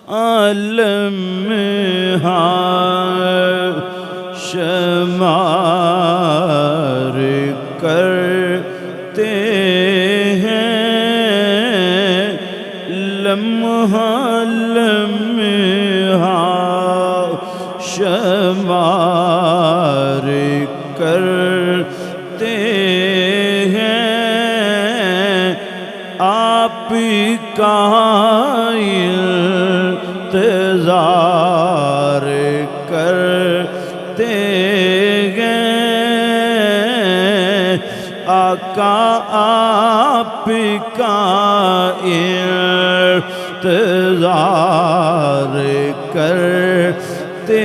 عالم میں شمار کرتے ہیں لمحہ لمحہ شمار کرتے ہیں آپ کا انتظار کرتے ہیں آقا آپ کا انتظار کرتے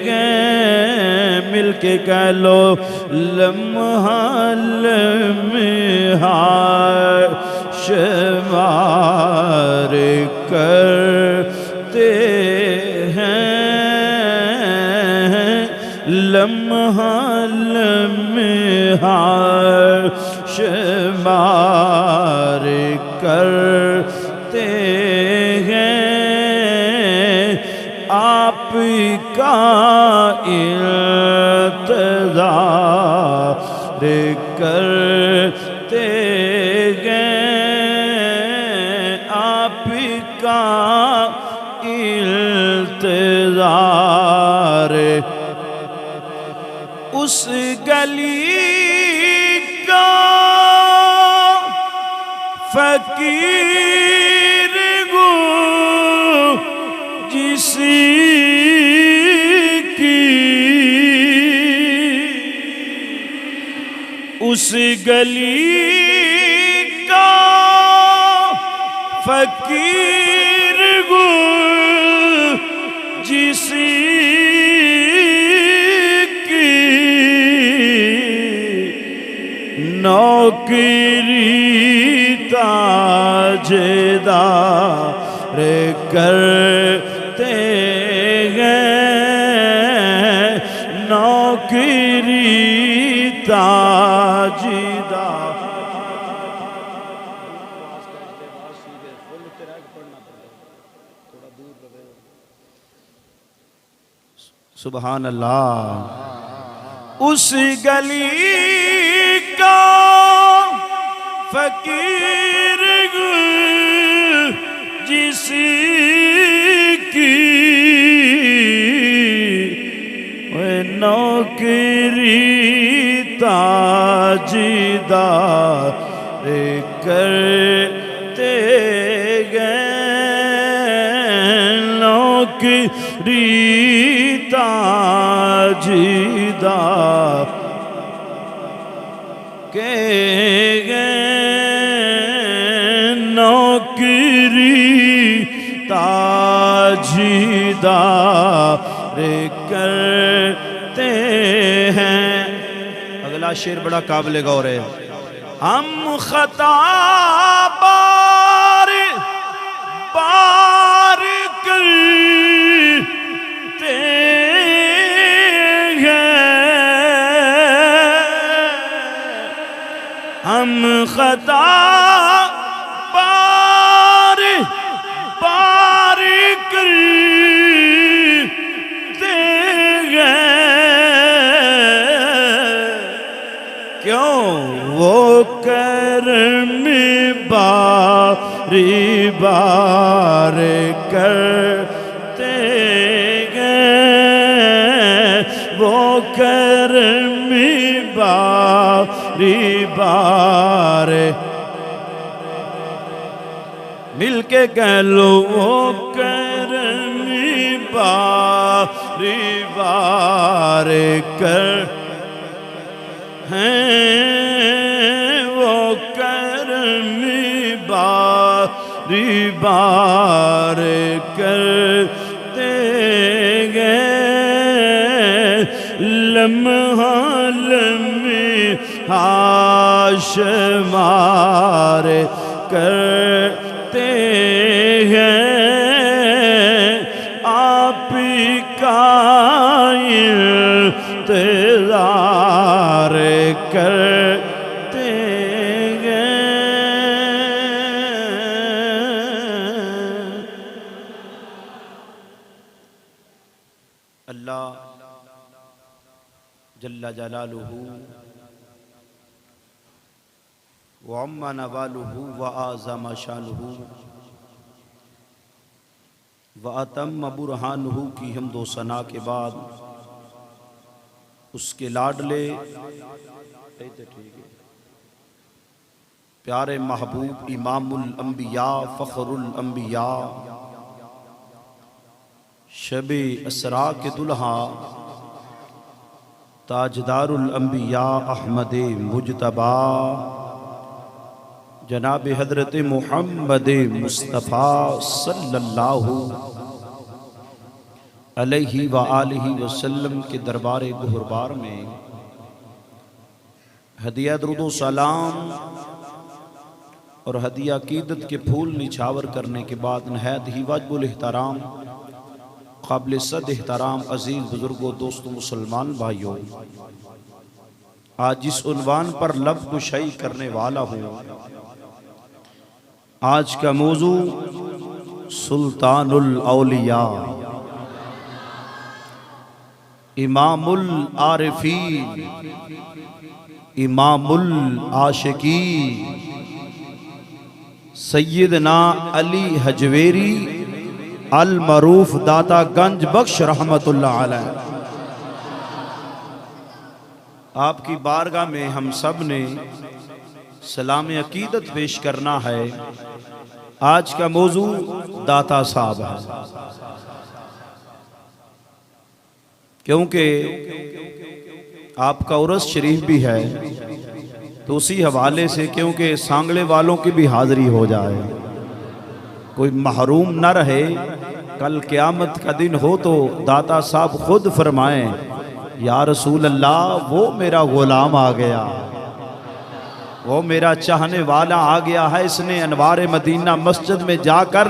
ہیں مل کے کہہ لو لمحہ لمحہ شمار کرتے ہیں لمحہ لمحہ شمار کرتے ہیں آپ کا انتظار کرتے ہیں آپ کا انتظار اس گلی کا فقیر گو جس کی اس گلی کا فقیر گو جس کی نوکری تاجدار کرتے ہیں نوکری تاجدار سبحان اللہ اس گلی کا فقیر جس کی نوکری تاجدار کرتے گئے نوکری تاجدار کے گئے نوکری تاجدار کرتے ہیں اگلا شعر بڑا قابل غور ہے ہم خطا بار بار کرتے ہم خطا بار بار کرتے ہیں کیوں وہ کرم باری بار کرتے ہیں وہ کرم باری بار مل کے کہہ لو وہ کرم باری بار کر ہیں وہ کرم باری بار کرتے گئے لمحہ لمحہ شمار کرتے ہیں آپ کا انتظار کرتے ہیں جل جلالہ وعم نوالہ وعظم شانہ واتم برہانہ کی حمد و ثنا کے بعد اس کے لاڈلے پیارے محبوب امام الانبیاء فخر الانبیاء شب اسرا کے دلہا تاجدار الانبیاء احمد مجتبی جناب حضرت محمد مصطفیٰ صلی اللہ علیہ وآلہ وسلم کے دربار گہربار میں ہدیہ درود و سلام اور ہدیہ عقیدت کے پھول نچھاور کرنے کے بعد نہایت ہی واجب الاحترام قابل صد احترام عزیز بزرگوں دوستوں مسلمان بھائیوں، آج جس عنوان پر لب گشائی کرنے والا ہوں، آج کا موضوع سلطان الاولیاء امام العارفین امام العاشقین سیدنا علی حجویری المعروف داتا گنج بخش رحمت اللہ علیہ۔ آپ کی بارگاہ میں ہم سب نے سلام عقیدت پیش کرنا ہے۔ آج کا موضوع داتا صاحب ہے، کیونکہ آپ کا عرس شریف بھی ہے تو اسی حوالے سے، کیونکہ سانگلے والوں کی بھی حاضری ہو جائے، کوئی محروم نہ رہے۔ کل قیامت کا دن ہو تو داتا صاحب خود فرمائیں یا رسول اللہ وہ میرا غلام آ گیا، وہ میرا چاہنے والا آ گیا ہے، اس نے انوار مدینہ مسجد میں جا کر،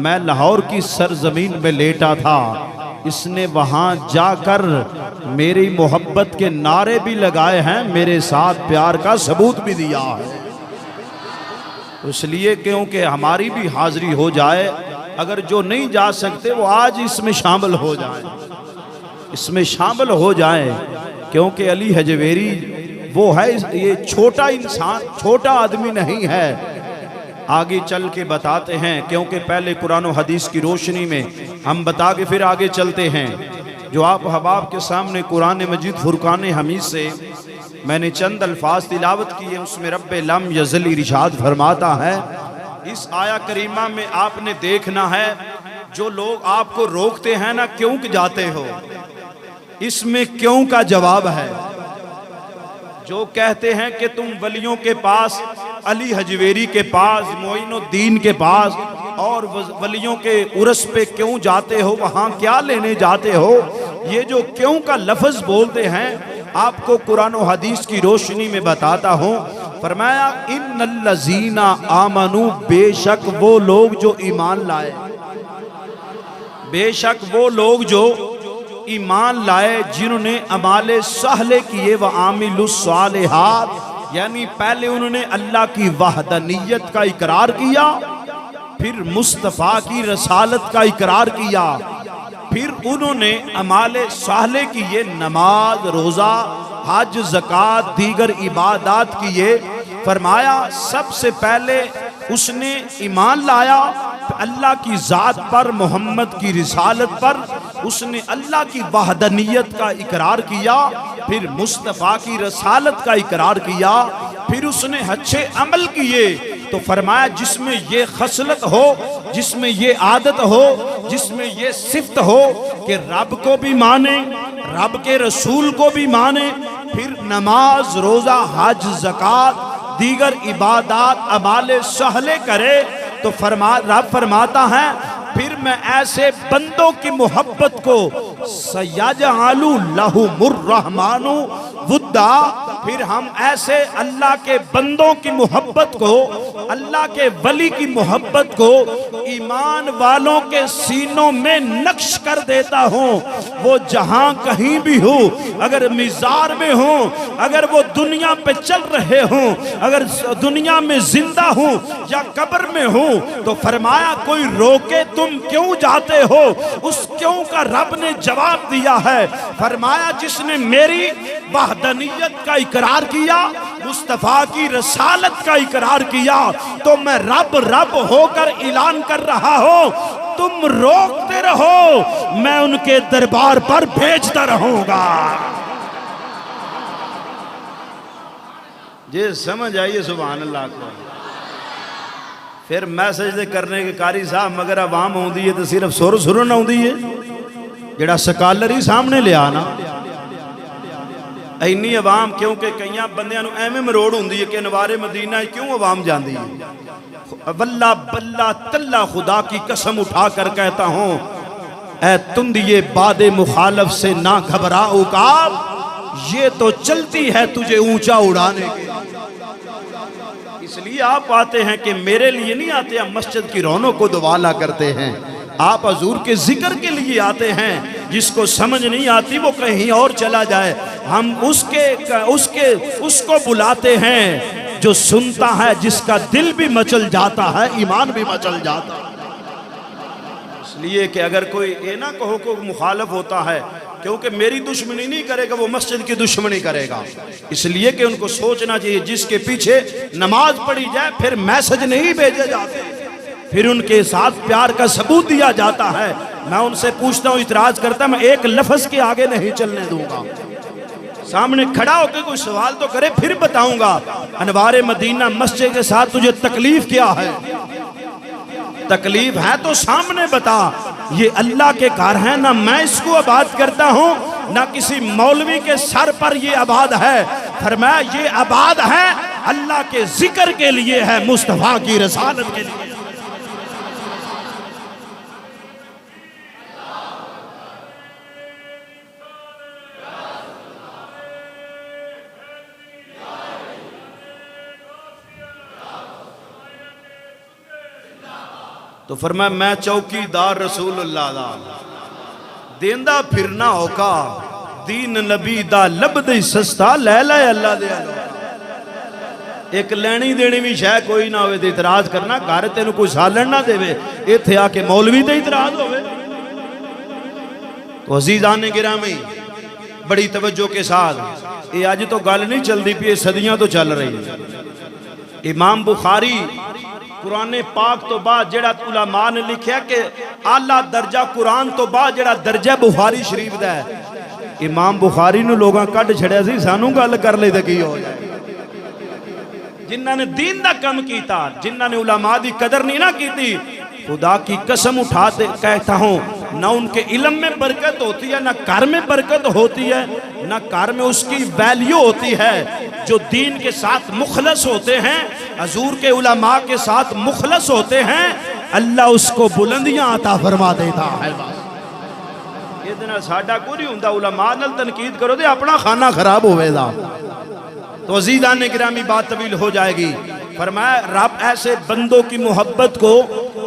میں لاہور کی سرزمین میں لیٹا تھا، اس نے وہاں جا کر میری محبت کے نعرے بھی لگائے ہیں، میرے ساتھ پیار کا ثبوت بھی دیا ہے۔ اس لیے کیونکہ ہماری بھی حاضری ہو جائے، اگر جو نہیں جا سکتے وہ آج اس میں شامل ہو جائیں، اس میں شامل ہو جائیں، کیونکہ علی حجویری وہ ہے، یہ چھوٹا انسان، چھوٹا آدمی نہیں ہے۔ آگے چل کے بتاتے ہیں، کیونکہ پہلے قرآن و حدیث کی روشنی میں ہم بتا کے پھر آگے چلتے ہیں۔ جو آپ احباب کے سامنے قرآن مجید فرقان حمید سے میں نے چند الفاظ تلاوت کیے، اس میں رب لم یزل ارشاد فرماتا ہے، اس آیہ کریمہ میں آپ نے دیکھنا ہے، جو لوگ آپ کو روکتے ہیں نا کیوں جاتے ہو، اس میں کیوں کا جواب ہے۔ جو کہتے ہیں کہ تم ولیوں کے پاس، علی حجویری کے پاس، معین الدین کے پاس اور ولیوں کے عرس پہ کیوں جاتے ہو، وہاں کیا لینے جاتے ہو، یہ جو کیوں کا لفظ بولتے ہیں، آپ کو قرآن و حدیث کی روشنی میں بتاتا ہوں۔ فرمایا ان الذین آمنوا، بے شک وہ لوگ جو ایمان لائے، بے شک وہ لوگ جو ایمان لائے، جنہوں نے اعمال صالح کیے، وعاملوا الصالحات، یعنی پہلے انہوں نے اللہ کی وحدانیت کا اقرار کیا، پھر مصطفیٰ کی رسالت کا اقرار کیا، پھر انہوں نے اعمال صالح کیے، نماز، روزہ، حج، زکوٰۃ، دیگر عبادات کیے۔ فرمایا سب سے پہلے اس نے ایمان لایا اللہ کی ذات پر، محمد کی رسالت پر، اس نے اللہ کی وحدانیت کا اقرار کیا، پھر مصطفیٰ کی رسالت کا اقرار کیا، پھر اس نے اچھے عمل کیے۔ تو فرمایا جس میں یہ خصلت ہو، جس میں یہ عادت ہو، جس میں یہ صفت ہو کہ رب کو بھی مانے، رب کے رسول کو بھی مانے، پھر نماز، روزہ، حج، زکوٰۃ، دیگر عبادات، اعمال صالح کرے، تو رب فرماتا ہے پھر میں ایسے بندوں کی محبت کو سَيَجْعَلُ لَهُمُ الرَّحْمَنُ وُدًّا، پھر ہم ایسے اللہ کے بندوں کی محبت کو، اللہ کے ولی کی محبت کو ایمان والوں کے سینوں میں نقش کر دیتا ہوں۔ وہ جہاں کہیں بھی ہو، اگر مزار میں ہوں، اگر وہ دنیا پہ چل رہے ہوں، اگر دنیا میں زندہ ہوں یا قبر میں ہوں، تو فرمایا کوئی روکے تم کیوں جاتے ہو؟ اس کیوں کا رب نے جواب دیا ہے، فرمایا جس نے میری وحدانیت کا اقرار کیا، مصطفیٰ کی رسالت کا اقرار کیا، تو میں رب رب ہو کر اعلان کر رہا ہوں تم روکتے رہو، میں ان کے دربار پر بھیجتا رہوں گا۔ جی سمجھ آئیے سبحان اللہ کو۔ پھر میسج کرنے کے قاری صاحب مگر عوام ہوندی ہے تو صرف سر سرن ہوندی ہے، جڑا سکالر ہی سامنے لے آنا اینی عوام، کیونکہ کئیاں بندیاں نو ایویں مروڑ ہوندی ہے کہ انوار مدینہ کیوں عوام جاندی ہے۔ واللہ باللہ تاللہ خدا کی قسم اٹھا کر کہتا ہوں، اے تندیے باد مخالف سے نہ گھبرا عقاب، یہ تو چلتی ہے تجھے اونچا اڑانے کے۔ اس لیے آپ آتے ہیں کہ میرے لیے نہیں آتے، ہم مسجد کی رونق کو دوالا کرتے ہیں، آپ حضور کے ذکر کے لیے آتے ہیں۔ جس کو سمجھ نہیں آتی وہ کہیں اور چلا جائے، ہم اس کو بلاتے ہیں جو سنتا ہے، جس کا دل بھی مچل جاتا ہے، ایمان بھی مچل جاتا ہے۔ اس لیے کہ اگر کوئی یہ نہ کہو کہ مخالف ہوتا ہے، کیونکہ میری دشمنی نہیں کرے گا، وہ مسجد کی دشمنی کرے گا۔ اس لیے کہ ان کو سوچنا چاہیے جس کے پیچھے نماز پڑھی جائے پھر میسج نہیں بھیجے جاتے، پھر ان کے ساتھ پیار کا ثبوت دیا جاتا ہے۔ میں ان سے پوچھتا ہوں، اعتراض کرتا ہے، میں ایک لفظ کے آگے نہیں چلنے دوں گا۔ سامنے کھڑا ہو کے کوئی سوال تو کرے پھر بتاؤں گا۔ انوار مدینہ مسجد کے ساتھ تجھے تکلیف کیا ہے؟ تکلیف ہے تو سامنے بتا۔ یہ اللہ کے گھر ہے، نہ میں اس کو آباد کرتا ہوں نہ کسی مولوی کے سر پر یہ آباد ہے۔ فرمایا یہ آباد ہے اللہ کے ذکر کے لیے ہے، مصطفیٰ کی رسالت کے لیے۔ تو فرمایا میں چوکی دار رسول اللہ دا، دیندہ پھرنا ہوکا، دین نبی دا لب دے سستا، لے لے اللہ دے اللہ۔ ایک لینی دینی بھی شاہ کوئی نہ ہوئے، اعتراض کرنا گھر تینوں کوئی سالن نہ دے وے، اے تھے آکے مولوی تے اعتراض ہوئے۔ تو عزیزان گرامی بڑی توجہ کے ساتھ، یہ آج تو گل نہیں چل دی پی، صدیاں تو چل رہی ہے۔ امام بخاری قرآن پاک تو بعد جڑا علماء نے لکھیا کہ اعلیٰ درجہ قرآن تو بعد جڑا درجہ بخاری شریف دا ہے، امام بخاری نو لوگاں کڈ چھڑیا سی، سانوں گل کر لے تے کی ہو جائے۔ جنہاں نے دین دا کم کیتا، جنہاں نے علماء دی قدر نہیں نہ کیتی، خدا کی قسم اٹھاتے کہتا ہوں نہ ان کے علم میں برکت ہوتی ہے، نہ کار میں برکت ہوتی ہے، نہ کار میں اس کی ویلیو ہوتی ہے۔ جو دین کے ساتھ مخلص ہوتے ہیں، حضور کے علماء کے ساتھ مخلص ہوتے ہیں، اللہ اس کو بلندیاں عطا فرما دیتا ہے۔ یہ دنہ ساڑھا کوئی نہیں ہوندہ، علماء نل تنقید کرو دے اپنا خانہ خراب ہوئے دا۔ تو عزیزان گرامی بات طویل ہو جائے گی۔ فرمایا رب ایسے بندوں کی محبت کو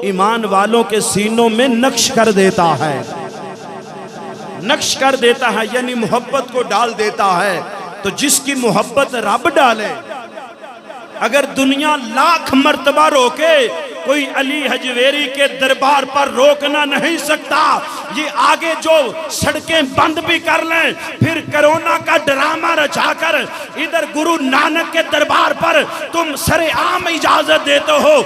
ایمان والوں کے سینوں میں نقش کر دیتا ہے، نقش کر دیتا ہے یعنی محبت کو ڈال دیتا ہے۔ تو جس کی محبت رب ڈالے، اگر دنیا لاکھ مرتبہ روکے، کوئی علی حجویری کے دربار پر روکنا نہیں سکتا۔ یہ آگے جو سڑکیں بند بھی کر لیں، پھر کرونا کا ڈرامہ رچا کر ادھر گرو نانک کے دربار پر تم سر عام اجازت دیتے ہو۔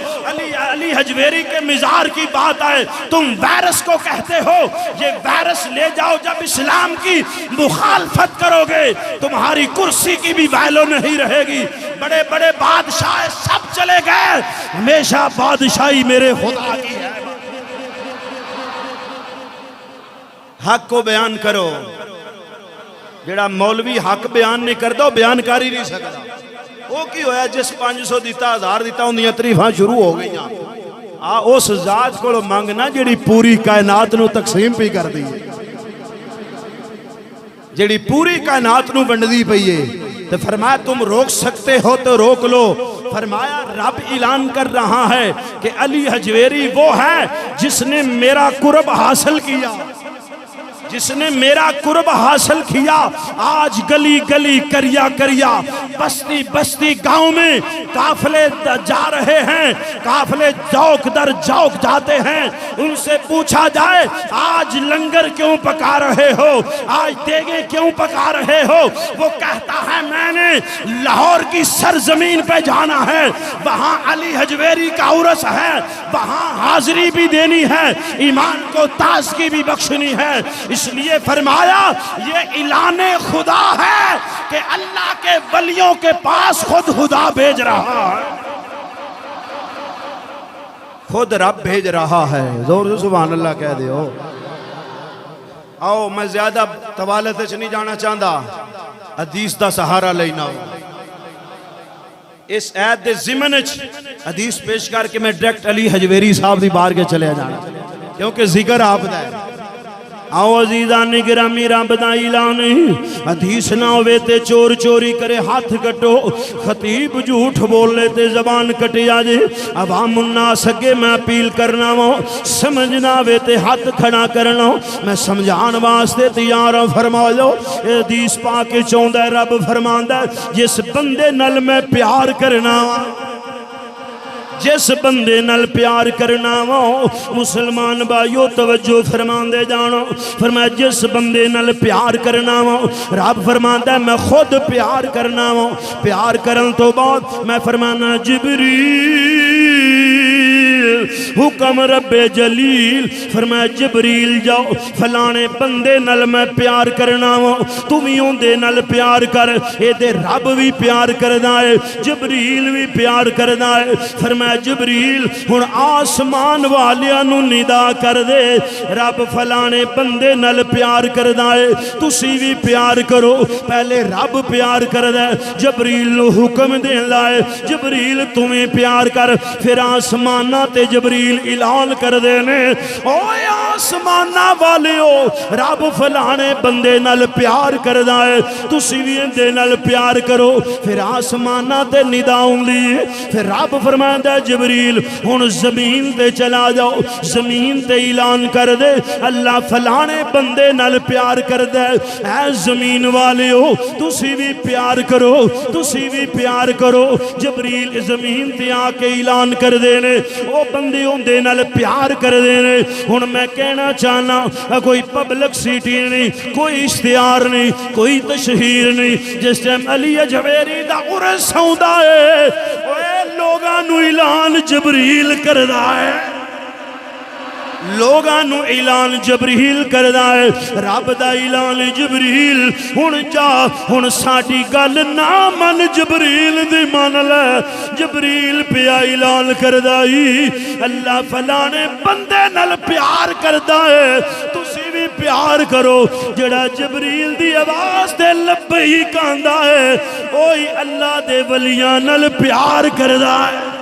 علی حجویری کے مزار کی بات آئے، تم وائرس کو کہتے ہو، یہ وائرس لے جاؤ، جب اسلام کی مخالفت کرو گے تمہاری کرسی کی بھی ویلو نہیں رہے گی۔ بڑے بڑے بادشاہ سب چلے گئے، ہمیشہ بادشاہی میرے خدا کی ہے۔ حق کو بیان کرو، جڑا مولوی حق بیان نہیں کرتا وہ بیان کر ہی نہیں سکتا۔ وہ کی ہویا جس 500 دیتا 1000 دیتا ان دیا تریفاں شروع ہو گئی ہیں۔ اس ذات کو مانگنا جڑی پوری کائنات نو تقسیم بھی کر دی، جڑی پوری کائنات نو ونڈ دی پئی ہے۔ تو فرمایا تم روک سکتے ہو تو روک لو. فرمایا رب اعلان کر رہا ہے کہ علی حجویری وہ ہے جس نے میرا قرب حاصل کیا, جس نے میرا قرب حاصل کیا. آج گلی گلی کریا کریا بستی بستی گاؤں میں قافلے جا رہے ہیں, قافلے جوک در جوک جاتے ہیں. ان سے پوچھا جائے آج لنگر کیوں پکا رہے ہو, آج دیگیں کیوں پکا رہے ہو, وہ کہتا ہے میں نے لاہور کی سرزمین پہ جانا ہے, وہاں علی حجویری کا عرس ہے, وہاں حاضری بھی دینی ہے, ایمان کو تازگی بھی بخشنی ہے. اس لیے فرمایا یہ اعلان خدا ہے کہ اللہ کے ولیوں کے پاس خود خدا بھیج رہا ہے, خود رب بھیج رہا ہے. زور سے سبحان اللہ کہہ دے ہو. آؤ میں زیادہ طوالت سے نہیں جانا چاہتا, حدیث دا سہارا لینا ہو. اس عید دے ضمن حدیث پیش کر کے میں ڈائریکٹ علی حجویری صاحب دی بار کے چلے جانا کیونکہ ذکر آپ دا ہے. آؤ عزیزان گرامی رب دا اعلان حدیث نہ ہوئے تے چور چوری کرے ہاتھ کٹو, خطیب جھوٹ بول لے تے زبان کٹی آجے. عوام الناس کے میں اپیل کرنا ہوں, سمجھنا ہوئے تے ہاتھ کھڑا کرنا ہوں, میں سمجھان واسطے تیار فرما لو. حدیث پاک چوندہ رب فرماندہ جس بندے نل میں پیار کرنا ہوں, جس بندے نل پیار کرنا وہ مسلمان بھائیو توجہ فرمان دے جانو. فرمایا جس بندے نل پیار کرنا وہ رب فرماندا ہے میں خود پیار کرنا وہ. پیار کرن تو بعد میں فرمانا جبریل حکم رب جلیل, فرمایا جبریل جاؤ فلانے بندے نل میں پیار کرنا وہ, تم ہی دے نل پیار کر. اے دے رب بھی پیار کردا ہے, جبریل بھی پیار کردا ہے. فرمایا جبریل ہن آسمان والیاں نو ندا کر دے, رب فلانے بندے نل پیار کردا ہے, تسی بھی پیار کرو. پہلے رب پیار کردا ہے, جبریل نو حکم دیندا ہے جبریل تمہیں پیار کر. پھر آسمانہ تے جبریل اعلان کر دینے اوے آسمانہ والیو رب فلانے بندے نل پیار کردا ہے, تسی بھی دے نل پیار کرو. پھر آسمانہ تے ندا ہوندی ہے, پھر رب فرماندا ہے جبریل ہن زمین تے چلا جاؤ, زمین تے اعلان کر دے اللہ فلانے بندے نل پیار کردا ہے. اے زمین والیو تسی بھی پیار کرو, تسی بھی پیار کرو. جبریل زمین تے آ کے اعلان کر دینے او بندے ہوندے نال پیار کر دینے. ہن میں کہنا چاہنا کوئی پبلک سیٹی نہیں, کوئی اشتہار نہیں, کوئی تشہیر نہیں. جس ٹائم علی حجویری دا عرس ہوندا ہے اوے لوگاں نو اعلان جبریل کردا ہے, لوگاں نو اعلان جبریل کردا ہے. رب دا اعلان جبریل ہن جا ہن ساڈی گل نہ من جبریل دی من لے. جبریل پیا اعلان کردا ہی اللہ فلانے بندے نال پیار کردا ہے, تسی بھی پیار کرو. جڑا جبریل دی آواز تے لبیک آندا ہے اوہی اللہ دے ولیاں نال پیار کردا ہے.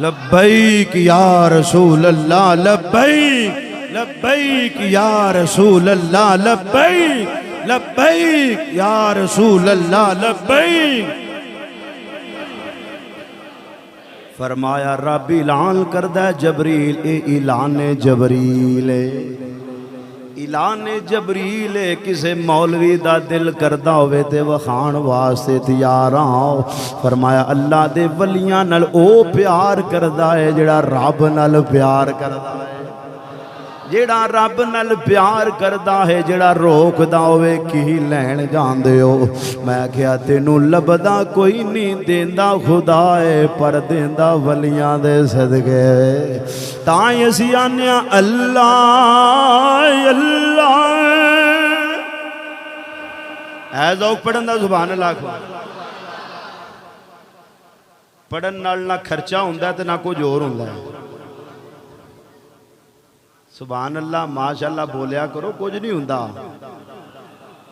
لبیک یا رسول اللہ لبیک, لبیک یا رسول اللہ لبیک, لبیک یا رسول اللہ لبیک. فرمایا رب اعلان کردہ جبریل, اے اعلان جبریل, اعلان جبریل. کسے مولوی دا دل کردہ ہوئے تے وخان واسطے تیار آؤ. فرمایا اللہ دے ولیاں نال او پیار کردہ ہے جڑا رب نال پیار کردہ ہے, جڑا رب نال پیار کردہ ہے. جڑا روک دا ہوئے کی لین جان دے ہو. میں کیا تینوں لبدا کوئی نہیں, دیندہ خدا ہے پر دیندہ ولیاں دے صدقے. تائیں اسی آنیا اللہ اللہ اے ذوق پڑھن دا سبحان اللہ کو. پڑھن نال نہ خرچہ ہوندہ ہے تے نہ کچھ اور ہوندہ ہے. سبحان اللہ ماشاءاللہ بولیا کرو, کچھ نہیں ہوندہ.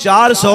400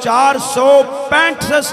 465